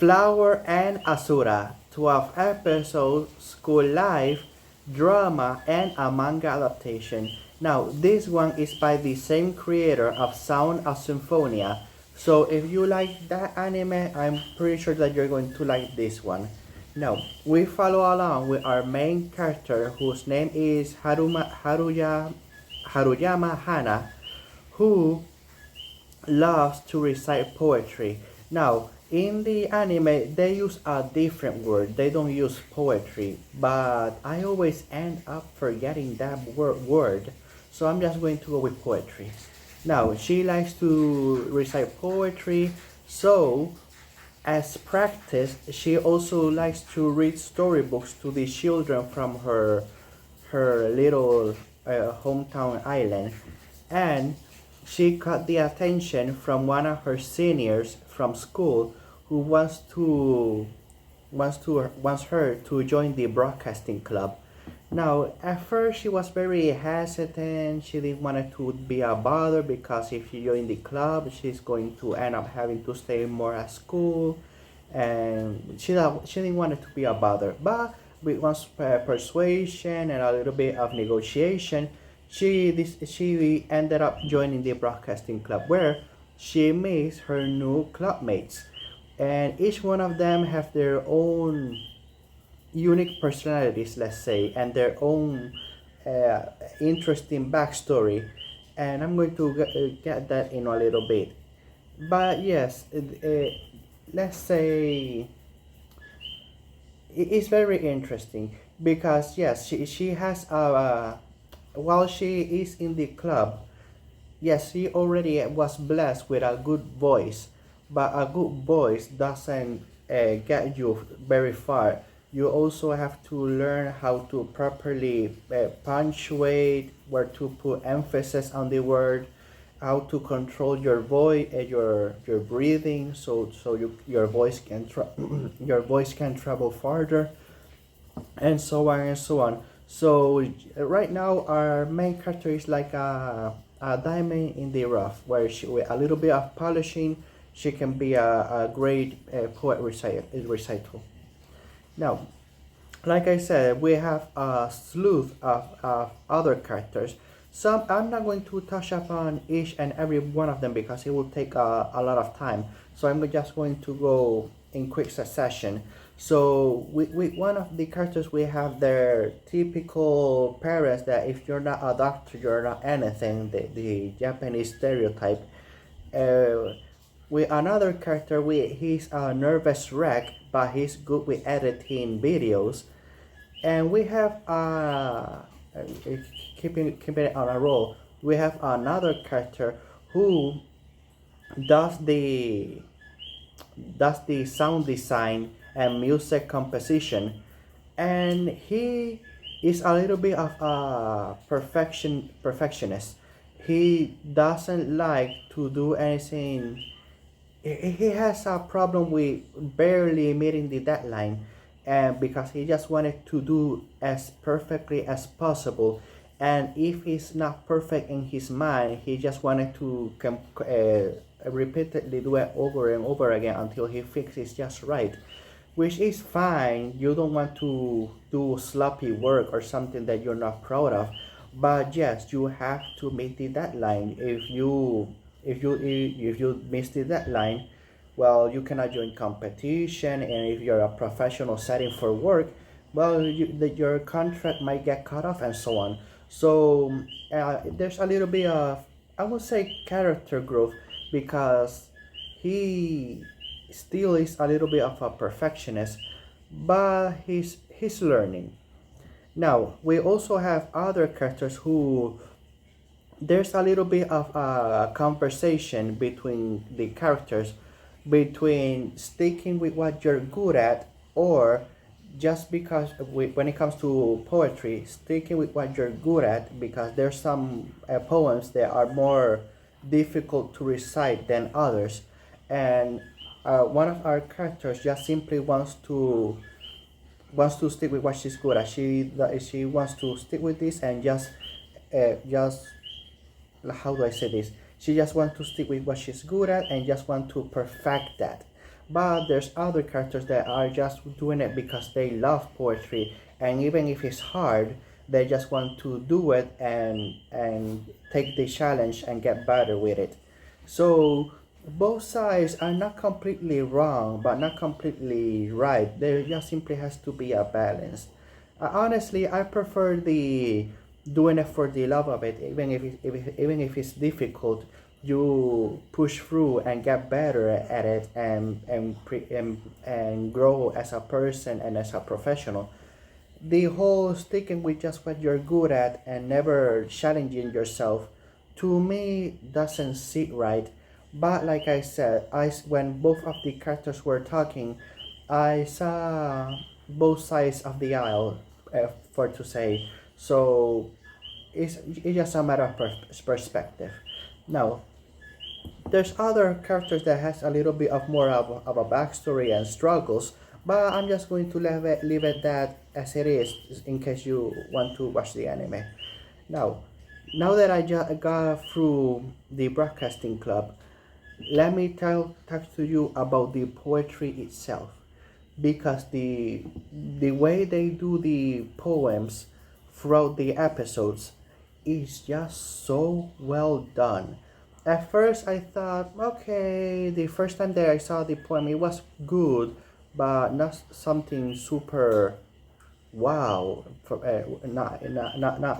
Flower and Asura, 12 episodes, school life, drama, and a manga adaptation. Now, this one is by the same creator of Sound of Symphonia. So, if you like that anime, I'm pretty sure that you're going to like this one. Now, we follow along with our main character whose name is Haruyama Hana, who loves to recite poetry. Now, in the anime, they use a different word. They don't use poetry, but I always end up forgetting that word. So I'm just going to go with poetry. Now, she likes to recite poetry, so as practice, she also likes to read storybooks to the children from her little hometown island, and she caught the attention from one of her seniors from school who wants her to join the broadcasting club. Now, at first, she was very hesitant. She didn't want it to be a bother because if she joins the club, she's going to end up having to stay more at school, and she didn't want it to be a bother. But with one's persuasion and a little bit of negotiation, she ended up joining the broadcasting club where she meets her new clubmates, and each one of them have their own unique personalities, let's say, and their own interesting backstory. And I'm going to get that in a little bit. But yes, let's say it's very interesting because yes, she has a while she is in the club, yes, she already was blessed with a good voice, but a good voice doesn't get you very far. You also have to learn how to properly punctuate, where to put emphasis on the word, how to control your voice, your breathing, so your voice can your voice can travel farther, and so on and so on. So right now our main character is like a diamond in the rough, where she, with a little bit of polishing, she can be a great poet recital. Now, like I said, we have a slew of other characters. Some I'm not going to touch upon each and every one of them because it will take a lot of time. So I'm just going to go in quick succession. So with one of the characters, we have their typical parents that if you're not a doctor, you're not anything. The Japanese stereotype. Uh, with another character, he's a nervous wreck, but he's good with editing videos. And we have keeping it on a roll. We have another character who does the sound design and music composition, and he is a little bit of a perfectionist. He doesn't like to do anything. He has a problem with barely meeting the deadline, and because he just wanted to do as perfectly as possible, and if it's not perfect in his mind, he just wanted to repeatedly do it over and over again until he fixes just right, which is fine. You don't want to do sloppy work or something that you're not proud of, but yes, you have to meet the deadline. If you miss the deadline, well, you cannot join competition, and if you're a professional setting for work, well, your contract might get cut off and so on. So there's a little bit of, I would say, character growth because he still is a little bit of a perfectionist, but he's learning. Now we also have other characters who there's a little bit of a conversation between the characters, between sticking with what you're good at, or just because when it comes to poetry, sticking with what you're good at, because there's some poems that are more difficult to recite than others, and one of our characters just simply wants to stick with what she's good at. She wants to stick with this and just how do I say this? She just wants to stick with what she's good at and just want to perfect that. But there's other characters that are just doing it because they love poetry, and even if it's hard, they just want to do it and take the challenge and get better with it. So both sides are not completely wrong, but not completely right. There just simply has to be a balance. Honestly, I prefer the doing it for the love of it, even if it's difficult. You push through and get better at it, and grow as a person and as a professional. The whole sticking with just what you're good at and never challenging yourself, to me, doesn't sit right. But like I said, when both of the characters were talking, I saw both sides of the aisle, for to say. So it's just a matter of perspective. Now, there's other characters that has a little bit of more of a backstory and struggles, but I'm just going to leave it that as it is in case you want to watch the anime. Now, now that I just got through the broadcasting club, let me talk to you about the poetry itself, because the way they do the poems throughout the episodes is just so well done. At first, I thought, okay, the first time that I saw the poem, it was good, but not something super wow, not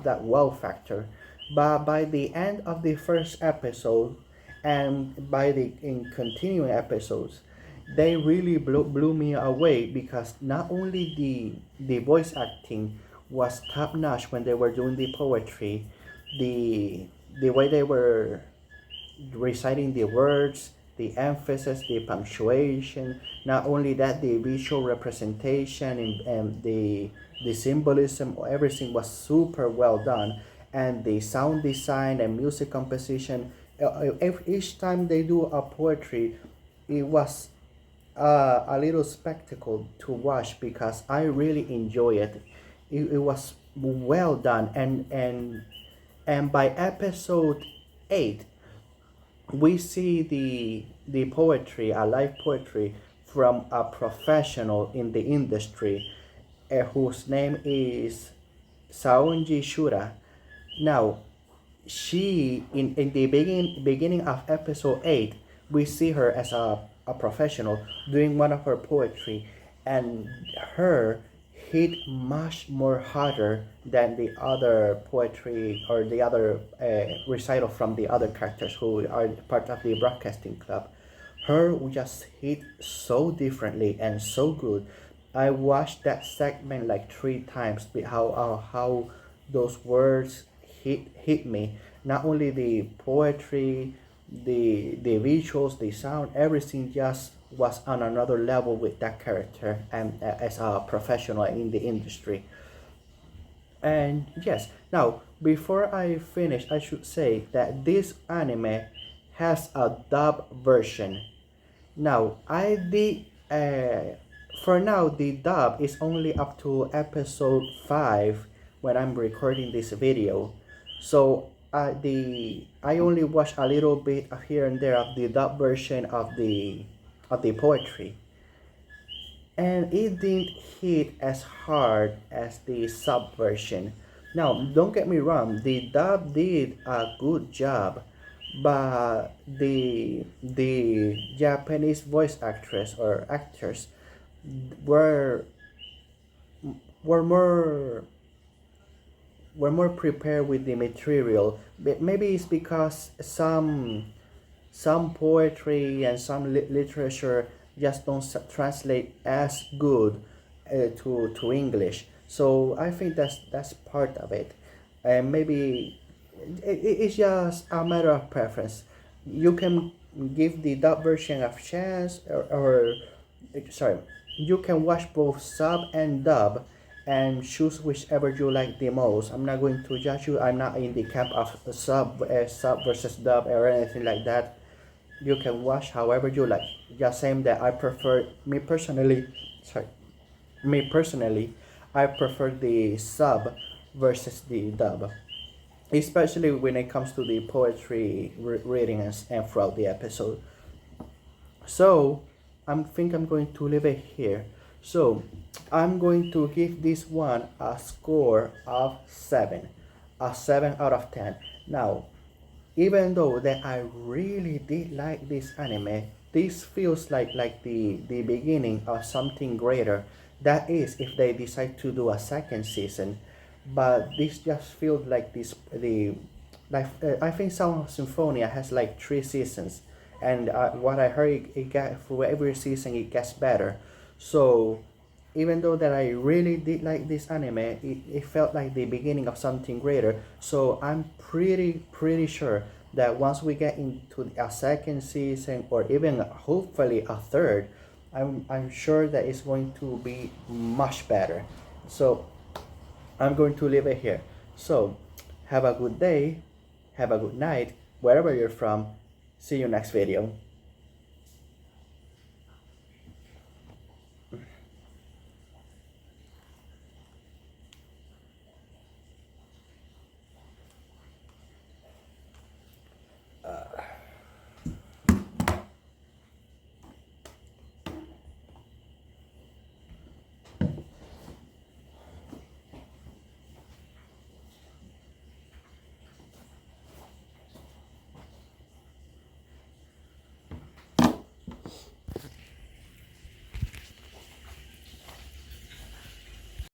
that wow factor. But by the end of the first episode, and by the in continuing episodes, they really blew me away, because not only the voice acting was top notch when they were doing the poetry, the the way they were reciting the words, the emphasis, the punctuation. Not only that, the visual representation and the symbolism, everything was super well done, and the sound design and music composition. Each time they do a poetry, it was a little spectacle to watch, because I really enjoy it. It was well done, and by episode 8, we see the poetry, a live poetry from a professional in the industry, whose name is Saonji Shura. Now, she in the beginning of episode 8, we see her as a professional doing one of her poetry, and her hit much more harder than the other poetry or the other recital from the other characters who are part of the broadcasting club. Her just hit so differently and so good. I watched that segment like 3 times. How those words hit me. Not only the poetry, the visuals, the sound, everything just was on another level with that character, and as a professional in the industry. And yes, now before I finish, I should say that this anime has a dub version. Now, I did. For now, the dub is only up to episode 5 when I'm recording this video. So, I only watched a little bit of here and there of the dub version of the poetry, and it didn't hit as hard as the sub version. Now, don't get me wrong, the dub did a good job, but the Japanese voice actress or actors were were more were more prepared with the material. But maybe it's because some poetry and some literature just don't translate as good to English. So I think that's part of it, and maybe it's just a matter of preference. You can give the dub version a chance, or sorry, you can watch both sub and dub and choose whichever you like the most. I'm not going to judge you. I'm not in the camp of sub versus dub or anything like that. You can watch however you like. Just same that I prefer, sorry, me personally, I prefer the sub versus the dub, especially when it comes to the poetry reading and throughout the episode. So think I'm going to leave it here. So I'm going to give this one a score of 7, a 7 out of 10. Now, even though that I really did like this anime, this feels like the beginning of something greater. That is, if they decide to do a second season. But this just feels like this the like I think Sound of Symphonia has like 3 seasons, and what I heard, it got for every season it gets better. So even though that I really did like this anime, it felt like the beginning of something greater. So I'm pretty sure that once we get into a second season, or even hopefully a third, I'm sure that it's going to be much better. So I'm going to leave it here. So have a good day, have a good night, wherever you're from. See you next video.